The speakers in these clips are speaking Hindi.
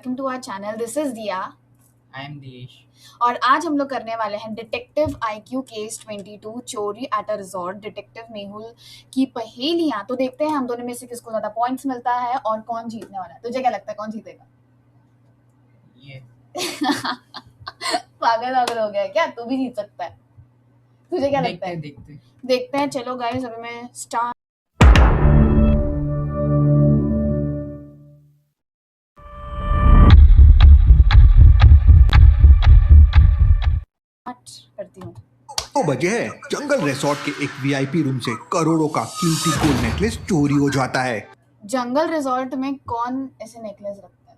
welcome to our channel. This is Diya I am दिएश। और आज हम लोग करने वाले हैं डिटेक्टिव IQ केस 22 चोरी at a resort detective Mehul की पहेलियां। तो देखते हैं हम दोनों में से किसको ज्यादा पॉइंट्स मिलता है और कौन जीतने वाला है। तुझे क्या लगता है कौन जीतेगा? ये पागल वागल हो गया है क्या? तू भी जीत सकता है। तुझे क्या लगता है? देखते हैं। चलो गाइस, अभी मैं स्टार्ट करती हूँ। तो बजे है जंगल रिसोर्ट के एक वीआईपी रूम से करोड़ों का कीमती गोल्ड नेकलेस चोरी हो जाता है। जंगल रिजॉर्ट में कौन ऐसे नेकलेस रखता है?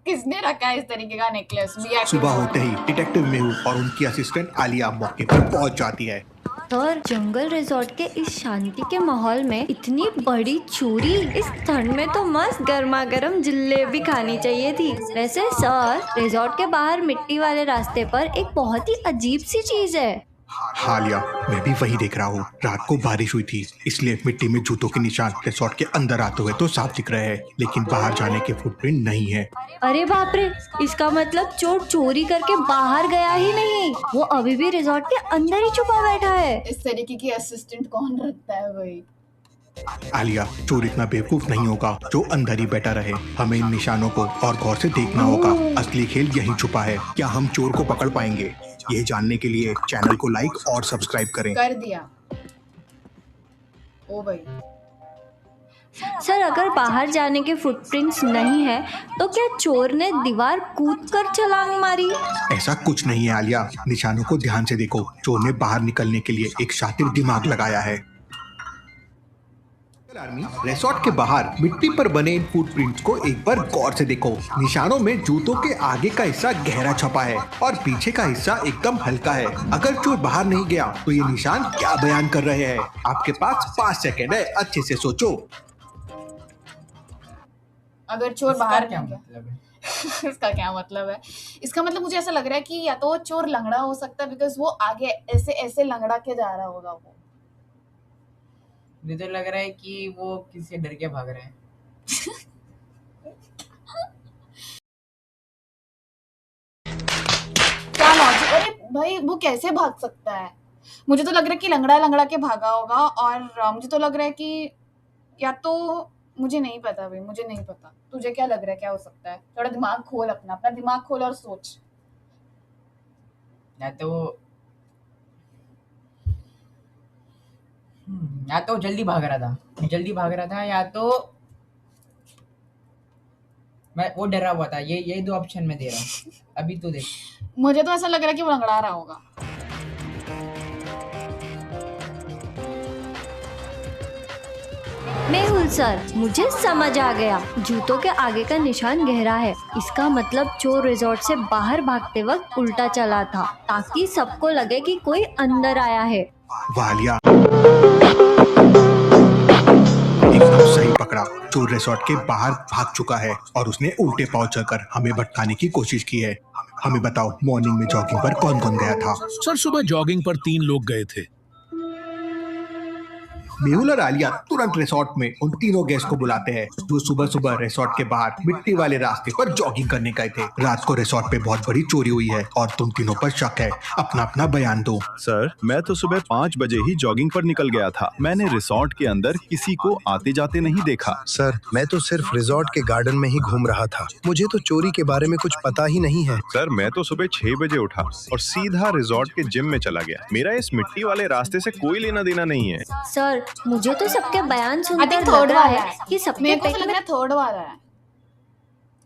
किसने रखा है इस तरीके का नेकलेस? सुबह होते ही डिटेक्टिव मेहुल और उनकी असिस्टेंट आलिया मौके पर पहुंच जाती है। सर, जंगल रिजॉर्ट के इस शांति के माहौल में इतनी बड़ी चोरी, इस ठंड में तो मस्त गर्मा गर्म जलेबी खानी चाहिए थी। वैसे सर, रिजॉर्ट के बाहर मिट्टी वाले रास्ते पर एक बहुत ही अजीब सी चीज है। हालिया, मैं भी वही देख रहा हूँ। रात को बारिश हुई थी, इसलिए मिट्टी में जूतों के निशान रिसोर्ट के अंदर आते हुए तो साफ दिख रहे हैं, लेकिन बाहर जाने के फुटप्रिंट नहीं है। अरे बाप रे, इसका मतलब चोर चोरी करके बाहर गया ही नहीं, वो अभी भी रिजॉर्ट के अंदर ही छुपा बैठा है। इस तरीके की असिस्टेंट कौन रखता है भाई? आलिया, चोर इतना बेवकूफ नहीं होगा जो अंदर ही बैठा रहे। हमें इन निशानों को और गौर से देखना होगा। असली खेल यहीं छुपा है। क्या हम चोर को पकड़ पाएंगे? ये जानने के लिए चैनल को लाइक और सब्सक्राइब करें। कर दिया। ओ भाई। सर, अगर बाहर जाने के फुटप्रिंट्स नहीं है तो क्या चोर ने दीवार कूदकर छलांग मारी? ऐसा कुछ नहीं है आलिया, निशानों को ध्यान से देखो। चोर ने बाहर निकलने के लिए एक शातिर दिमाग लगाया है। रिसोर्ट के बाहर मिट्टी पर बने इन फुटप्रिंट्स को एक बार गौर से देखो। निशानों में जूतों के आगे का हिस्सा गहरा छपा है और पीछे का हिस्सा एकदम हल्का है। अगर चोर बाहर नहीं गया तो ये निशान क्या बयान कर रहे हैं? आपके पास 5 सेकंड है, अच्छे से सोचो। अगर चोर बाहर क्या नहीं मतलब है? गया इसका क्या मतलब है? इसका मतलब मुझे ऐसा लग रहा है कि या तो चोर लंगड़ा हो सकता है, बिकॉज वो आगे ऐसे ऐसे लंगड़ा के जा रहा होगा। वो मुझे तो लग रहा है कि वो किसी से डर के भाग रहे हैं। क्या लॉजिक? अरे भाई, वो कैसे भाग सकता है? मुझे तो लग रहा है कि लंगड़ा लंगड़ा के भागा होगा। और मुझे तो लग रहा है कि या तो, मुझे नहीं पता भाई, मुझे नहीं पता। तुझे क्या लग रहा है क्या हो सकता है? थोड़ा दिमाग खोल, अपना अपना दिमाग खोल और सोच। या तो जल्दी भाग रहा था या तो मैं वो डरा हुआ था। ये 2 ऑप्शन में दे रहा हूँ। अभी तो देख। मुझे तो ऐसा लग रहा है कि वो लंगड़ा रहा होगा। मेहुल सर, मुझे समझ आ गया। जूतों के आगे का निशान गहरा है, इसका मतलब चोर रिजॉर्ट से बाहर भागते वक्त उल्टा चला था ताकि सबको लगे कि कोई अंदर आया है। वालिया, एकदम सही पकड़ा। चोर रिसोर्ट के बाहर भाग चुका है और उसने उल्टे पांव चलकर हमें भटकाने की कोशिश की है। हमें बताओ, मॉर्निंग में जॉगिंग पर कौन कौन गया था? सर, सुबह जॉगिंग पर 3 लोग गए थे। मेहुल और आलिया तुरंत रिसोर्ट में उन तीनों गेस्ट को बुलाते हैं जो सुबह सुबह रिसोर्ट के बाहर मिट्टी वाले रास्ते पर जॉगिंग करने गए थे। रात को रिसोर्ट पे बहुत बड़ी चोरी हुई है और तुम तीनों पर शक है। अपना अपना बयान दो। सर, मैं तो सुबह 5 बजे ही जॉगिंग पर निकल गया था। मैंने रिसोर्ट के अंदर किसी को आते जाते नहीं देखा। सर, मैं तो सिर्फ रिसोर्ट के गार्डन में ही घूम रहा था। मुझे तो चोरी के बारे में कुछ पता ही नहीं है। सर, मैं तो सुबह 6 बजे उठा और सीधा रिसोर्ट के जिम में चला गया। मेरा इस मिट्टी वाले रास्ते से कोई लेना देना नहीं है। सर, मुझे तो सबके बयान I सुनकर think लग थर्ड रहा वाला है कि सबके मेरे को पेट तो लग में रहा है थर्ड वाला है।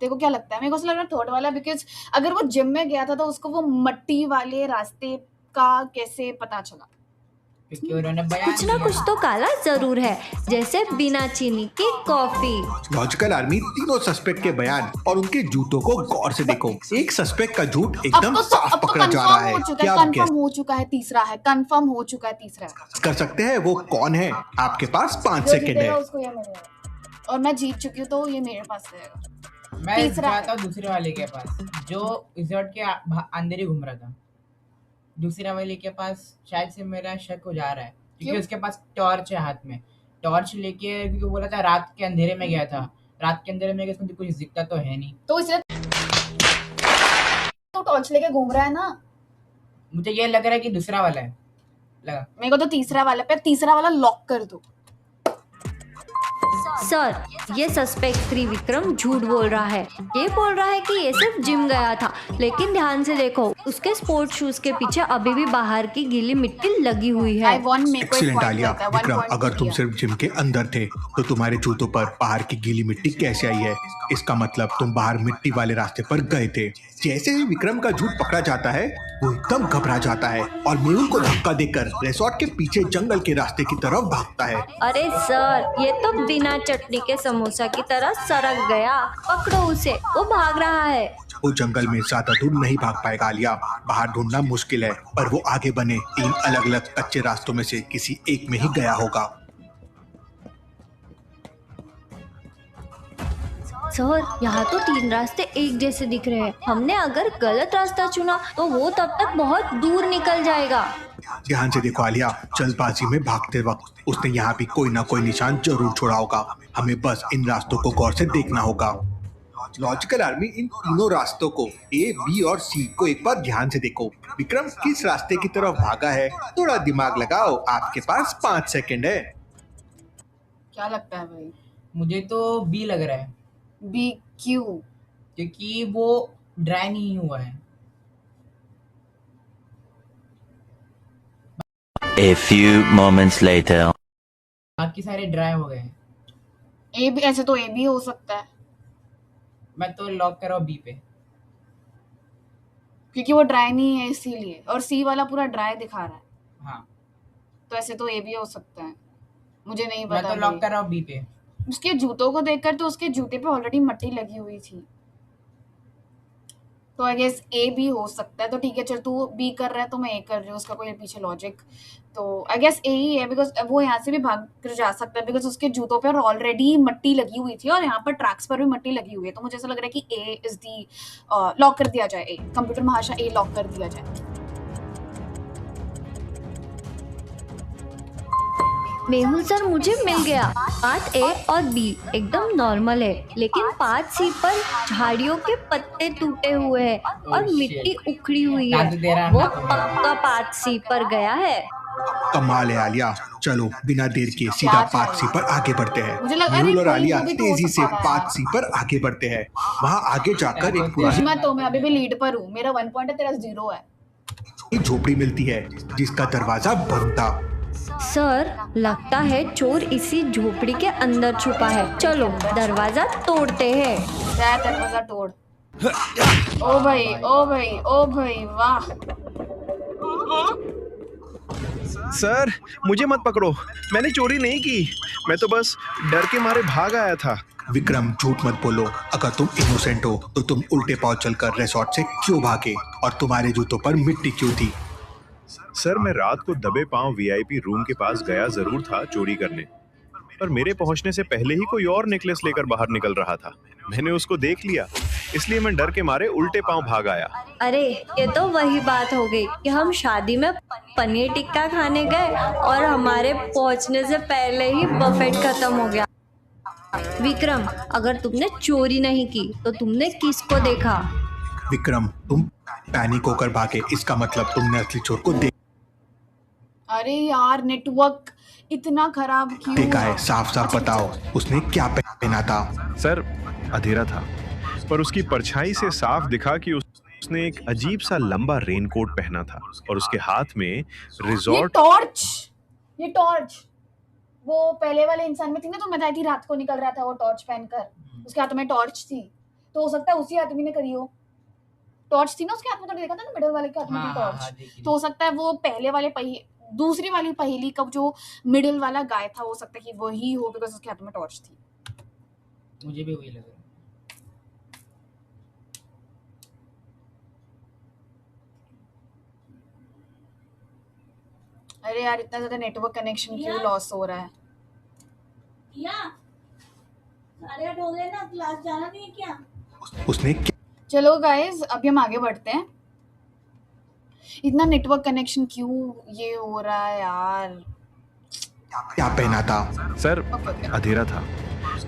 तेरे को क्या लगता है? मेरे को तो लग रहा है थर्ड वाला, बिकॉज अगर वो जिम में गया था तो उसको वो मट्टी वाले रास्ते का कैसे पता चला? क्योंकि उन्होंने बयान कुछ ना दिया। कुछ तो काला जरूर है, जैसे बिना चीनी की कॉफी। लॉजिकल आर्मी तीनों सस्पेक्ट के बयान और उनके जूतों को गौर से देखो। एक सस्पेक्ट का झूठ एकदम साफ पकड़ा जा रहा है। क्या आप कंफर्म हो चुका है? तीसरा है, कंफर्म हो चुका है। तीसरा गेस कर सकते हैं वो कौन है? आपके पास 5 सेकंड है। उसको ये मिलेगा और मैं जीत चुकी हूँ तो ये मेरे पास रहेगा। मैं तीसरा जाता हूँ दूसरे वाले के पास जो रिजॉर्ट के अंदर ही घूम रहा था। दूसरे वाले के पास शायद से मेरा शक हो जा रहा है क्योंकि क्यों? उसके पास टॉर्च है हाथ में। टॉर्च लेके, क्योंकि बोला था रात के अंधेरे में गया था रात के अंदर में इसमें कुछ दिखता तो है नहीं। तो इसलिए तो टॉर्च लेके घूम रहा है ना। मुझे ये लग रहा है कि दूसरा वाला है लगा। मेरे को तो तीसरा वाला पे तीसरा वाला लॉक कर दो। सर, ये सस्पेक्ट 3 विक्रम झूठ बोल रहा है। ये बोल रहा है कि ये सिर्फ जिम गया था, लेकिन ध्यान से देखो, उसके स्पोर्ट शूज के पीछे अभी भी बाहर की गीली मिट्टी लगी हुई आई है। वांट मेरे को एक एक्सीलेंट पॉइंट आलिया। देता है, 1 विक्रम, पॉइंट अगर तुम दिया। सिर्फ जिम के अंदर थे तो तुम्हारे जूतों पर बाहर की गीली मिट्टी कैसे आई है? इसका मतलब तुम बाहर मिट्टी वाले रास्ते पर गए थे। जैसे ही विक्रम का झूठ पकड़ा जाता है वो एकदम घबरा जाता है और मेहुल को धक्का देकर रिसोर्ट के पीछे जंगल के रास्ते की तरफ भागता है। अरे सर, ये तो बिना चटनी के समोसा की तरह सरक गया। पकड़ो उसे, वो भाग रहा है। वो जंगल में ज्यादा दूर नहीं भाग पाएगा आलिया। बाहर ढूंढना मुश्किल है, पर वो आगे बने 3 अलग अलग कच्चे रास्तों में से किसी एक में ही गया होगा। सर, यहाँ तो 3 रास्ते एक जैसे दिख रहे हैं। हमने अगर गलत रास्ता चुना तो वो तब तक बहुत दूर निकल जाएगा। ध्यान से देखो आलिया, जल्दबाजी में भागते वक्त उसने यहाँ भी कोई ना कोई निशान जरूर छोड़ा होगा। हमें बस इन रास्तों को गौर से देखना होगा। लॉजिकल आर्मी, इन तीनों रास्तों को ए, बी और सी को एक बार ध्यान से देखो। विक्रम किस रास्ते की तरफ भागा है? थोड़ा दिमाग लगाओ, आपके पास 5 सेकंड है। क्या लगता है भाई? मुझे तो बी लग रहा है, बी क्यों? क्योंकि वो ड्राई नहीं हुआ है। A few moments later. बाकी सारे ड्राई हो गए हैं। ए भी, ऐसे तो ए भी हो सकता है मैं तो लॉक कर रहा हूँ बी पे। क्योंकि वो ड्राई नहीं है इसीलिए, और सी वाला पूरा ड्राई दिखा रहा है, हाँ, तो ऐसे तो ए भी हो सकता है। मुझे नहीं मैं पता तो लॉक भाई। कर रहा हूँ बी पे। उसके जूतों को देखकर तो उसके जूते पे ऑलरेडी मट्टी लगी हुई थी, तो आई गेस ए भी हो सकता है। तो ठीक है, चल तू बी कर रहा है तो मैं ए कर रही हूँ, उसका कोई पीछे लॉजिक तो आई गेस ए ही है, बिकॉज वो यहाँ से भी भाग कर जा सकता है, बिकॉज उसके जूतों पर ऑलरेडी मट्टी लगी हुई थी और यहाँ पर ट्रैक्स पर भी मट्टी लगी हुई है। तो मुझे ऐसा लग रहा है कि ए इज दी लॉक कर दिया जाए। A computer Mahasha, A lock कर दिया जाए। मेहुल सर, मुझे मिल गया। पार्ट ए और बी एकदम नॉर्मल है, लेकिन पार्ट सी पर झाड़ियों के पत्ते टूटे हुए हैं और Oh, मिट्टी shit. उखड़ी हुई दादू दे रहा है। वो है ना तुम्हें। पक्का पार्ट सी पर गया है। कमाल है आलिया। चलो बिना देर किए सीधा पार्ट सी पर आगे बढ़ते हैं। मुझे लगा- मेहुल और अरे आलिया कोई भी तो हो तेजी से सकता है। पार्ट सी पर आगे बढ़ते हैं। वहाँ आगे जाकर एक खुश पुरानी मत हो, मैं अभी भी लीड पर हूँ। मेरा 1 पॉइंट है, तेरा 0 है। झोपड़ी मिलती है जिसका दरवाजा बंद था। सर, लगता है चोर इसी झोपड़ी के अंदर छुपा है। चलो दरवाजा तोड़ते हैं। जा दरवाजा तोड़। ओ भाई, ओ भाई, ओ भाई, वाह। सर, मुझे मत पकड़ो, मैंने चोरी नहीं की। मैं तो बस डर के मारे भाग आया था। विक्रम, झूठ मत बोलो। अगर तुम इनोसेंट हो तो तुम उल्टे पांव चलकर रिसोर्ट से क्यों भागे और तुम्हारे जूतों पर मिट्टी क्यों थी? सर, मैं रात को दबे पांव वीआईपी रूम के पास गया जरूर था चोरी करने, पर मेरे पहुंचने से पहले ही कोई और नेकलेस लेकर बाहर निकल रहा था। मैंने उसको देख लिया, इसलिए मैं डर के मारे उल्टे पांव भाग आया। अरे, ये तो वही बात हो गई कि हम शादी में पनीर टिक्का खाने गए और हमारे पहुंचने से पहले ही बफेट खत्म हो गया। विक्रम, अगर तुमने चोरी नहीं की तो तुमने किसको देखा? विक्रम, तुम पैनिक होकर भागे, इसका मतलब तुमने असली चोर को अरे यार, नेटवर्क इतना खराब क्यों? देखा है। साफ साफ बताओ, उसने क्या पहना था? सर, अंधेरा था, पर उसकी परछाई से साफ दिखा कि उसने एक अजीब सा लंबा रेनकोट पहना था और उसके हाथ में रिजॉर्ट। ये टॉर्च वो पहले वाले इंसान में थी ना, तो मैं बताई थी रात को निकल रहा था वो टॉर्च पहनकर। उसके हाथ में टॉर्च थी, तो हो सकता है उसी आदमी ने करी हो। टॉर्च थी ना उसके हाथ में, तो देखा था ना मिडिल वाले के हाथ में थी टॉर्च। तो हो सकता है वो पहले वाले दूसरी वाली पहेली का जो मिडिल वाला गाय था, हो सकता है कि वही हो, बिकॉज उसके हाथ में टॉर्च थी। मुझे भी वही लग रहा है। अरे यार, इतना ज्यादा नेटवर्क कनेक्शन क्यों लॉस हो रहा है? साढ़े 8 हो गए ना, क्लास जाना नहीं है क्या? उसने चलो गाइस, अभी हम आगे बढ़ते हैं। इतना नेटवर्क कनेक्शन क्यों ये हो रहा है यार? क्या पहना था? Sir, okay. अंधेरा था,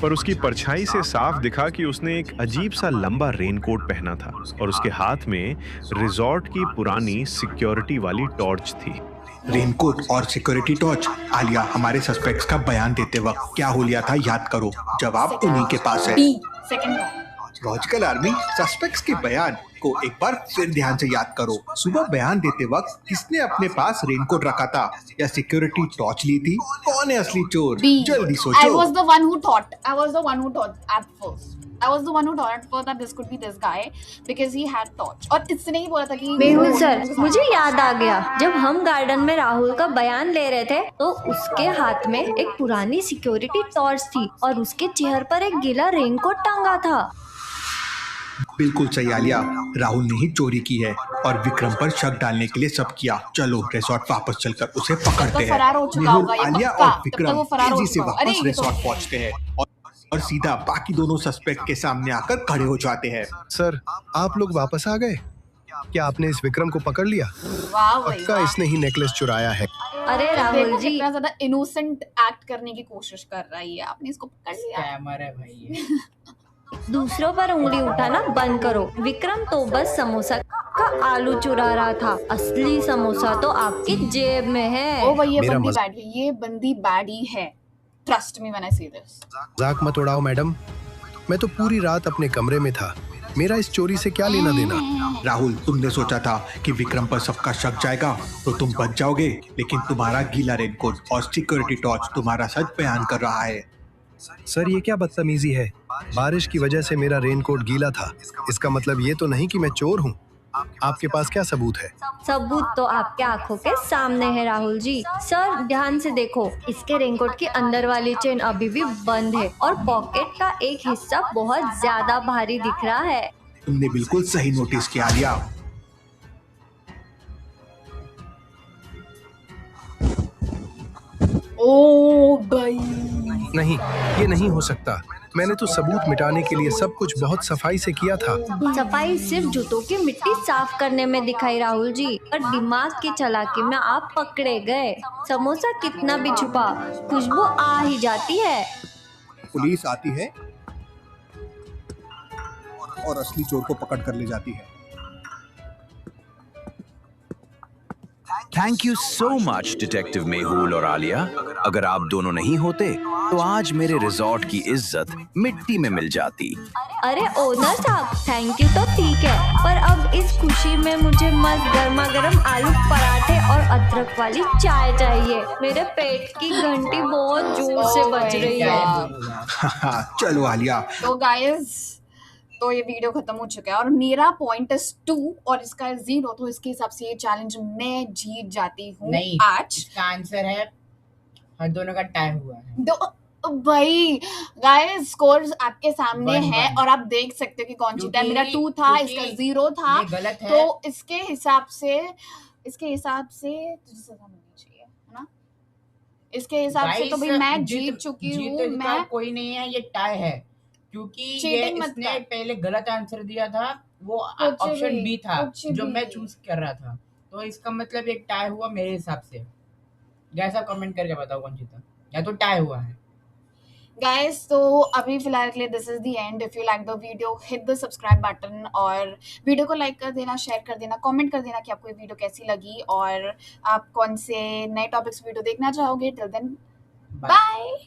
पर उसकी परछाई से साफ दिखा कि उसने एक अजीब सा लंबा रेनकोट पहना था और उसके हाथ में रिजॉर्ट की पुरानी सिक्योरिटी वाली टॉर्च थी। रेनकोट और सिक्योरिटी टॉर्च। आलिया, हमारे सस्पेक्ट्स का बयान देते वक्त क्या हो लिया था याद करो। जवाब उन्हीं के पास है। बी सेकंड का। लॉजिकल आर्मी, सस्पेक्ट्स के बयान को एक बार फिर ध्यान से याद करो। सुबह बयान देते वक्त किसने अपने पास रेनकोट रखा था या सिक्योरिटी टॉर्च ली थी? कौन है असली चोर? B. जल्दी I सोचो। was the one who thought. I was the one who thought at first. I was the one who thought at first that this could be this guy because he had torch. और इसने ही बोला था कि मेहुल सर, मुझे याद आ गया, जब हम गार्डन में राहुल का बयान ले रहे थे तो उसके हाथ में एक पुरानी सिक्योरिटी टॉर्च थी और उसके चेहरे पर एक गीला रेनकोट टांगा था। बिल्कुल सही आलिया, राहुल ने ही चोरी की है और विक्रम पर शक डालने के लिए सब किया। चलो रिसोर्ट वापस चलकर उसे पकड़ते हैं। फरार हो चुका मेहुल, होगा ये आलिया पक्का। और तब तक विक्रम वो फरार हो तेजी से चुका होगा। अरे वापस ये तो- रिसोर्ट पहुंचते हैं और सीधा बाकी दोनों सस्पेक्ट के सामने आकर खड़े हो जाते हैं। सर, आप लोग वापस आ गए? क्या आपने इस विक्रम को पकड़ लिया? वाह भाई पक्का वाह। इसने ही नेकलेस चुराया है। अरे राहुल देखो जी, कितना ज्यादा इनोसेंट एक्ट करने की कोशिश कर रही है। आपने इसको पकड़ लिया। स्कैमर है भाई ये। दूसरों पर उंगली उठाना बंद करो। विक्रम तो बस समोसा का आलू चुरा रहा था, असली समोसा तो आपकी जेब में है। ओ भाई ये मेरा बंदी मजा- बैड है। ये बंदी बैड ही है। ट्रस्ट मी व्हेन आई से दिस। मजाक मत उड़ाओ मैडम, मैं तो पूरी रात अपने कमरे में था। मेरा इस चोरी से क्या लेना देना? राहुल, तुमने सोचा था कि विक्रम पर सबका शक जाएगा तो तुम बच जाओगे, लेकिन तुम्हारा गीला रेनकोट और सिक्योरिटी टॉर्च तुम्हारा सच बयान कर रहा है। सर, ये क्या बदतमीजी है? बारिश की वजह से मेरा रेनकोट गीला था, इसका मतलब ये तो नहीं कि मैं चोर हूँ। आपके पास क्या सबूत है? सबूत तो आपके आंखों के सामने है राहुल जी। सर ध्यान से देखो, इसके रेनकोट की अंदर वाली चेन अभी भी बंद है और पॉकेट का एक हिस्सा बहुत ज्यादा भारी दिख रहा है। तुमने बिल्कुल सही नोटिस किया आलिया। ओ भाई नहीं, ये नहीं हो सकता। मैंने तो सबूत मिटाने के लिए सब कुछ बहुत सफाई से किया था। सफाई सिर्फ जूतों की मिट्टी साफ करने में दिखाई राहुल जी, पर दिमाग की चालाकी में आप पकड़े गए। समोसा कितना भी छुपा, खुशबू आ ही जाती है। पुलिस आती है और असली चोर को पकड़ कर ले जाती है। Thank you so much detective Mehul और आलिया। अगर आप दोनों नहीं होते तो आज मेरे रिजॉर्ट की इज्जत मिट्टी में मिल जाती। अरे ओनर साहब, थैंक यू तो ठीक है, पर अब इस खुशी में मुझे मस्त गर्मा गर्म आलू पराठे और अदरक वाली चाय चाहिए। मेरे पेट की घंटी बहुत जोर से बज रही है। चलो आलिया। तो गाइस, तो ये वीडियो खत्म हो चुका है और मेरा पॉइंट इज 2 और इसका है 0। तो इसके हिसाब से ये चैलेंज मैं जीत जाती हूँ नहीं, आज। इसका आंसर है हम दोनों का टाइम हुआ है। दो भाई गाइस, स्कोर्स आपके सामने 1-1 है और आप देख सकते हो कि कौन जीता है। मेरा 2 था, इसका 0 था। ये गलत है। तो इसके हिसाब से तुझे सजा मिलनी चाहिए, है ना? इसके हिसाब से तो भाई मैं जीत चुकी हूँ। मैं कोई नहीं है, ये टाई है क्योंकि ये Cheating मत इसने कर। पहले गलत आंसर दिया था। वो कुछ ऑप्शन भी, बी था कुछ जो भी। मैं चूज कर रहा था। तो इसका मतलब एक टाई हुआ मेरे हिसाब से। गाइस आप कमेंट करके बताओ कौन जीता, या तो टाई हुआ है। गाइस, तो अभी फिलहाल के लिए this is the end. If you like the video, hit the subscribe button और वीडियो को लाइक कर देना, शेयर कर देना, कमेंट कर देना कि आपको ये वीडियो कैसी लगी और आप कौन से नए टॉपिक्स वीडियो देखना चाहोगे। Till then, bye.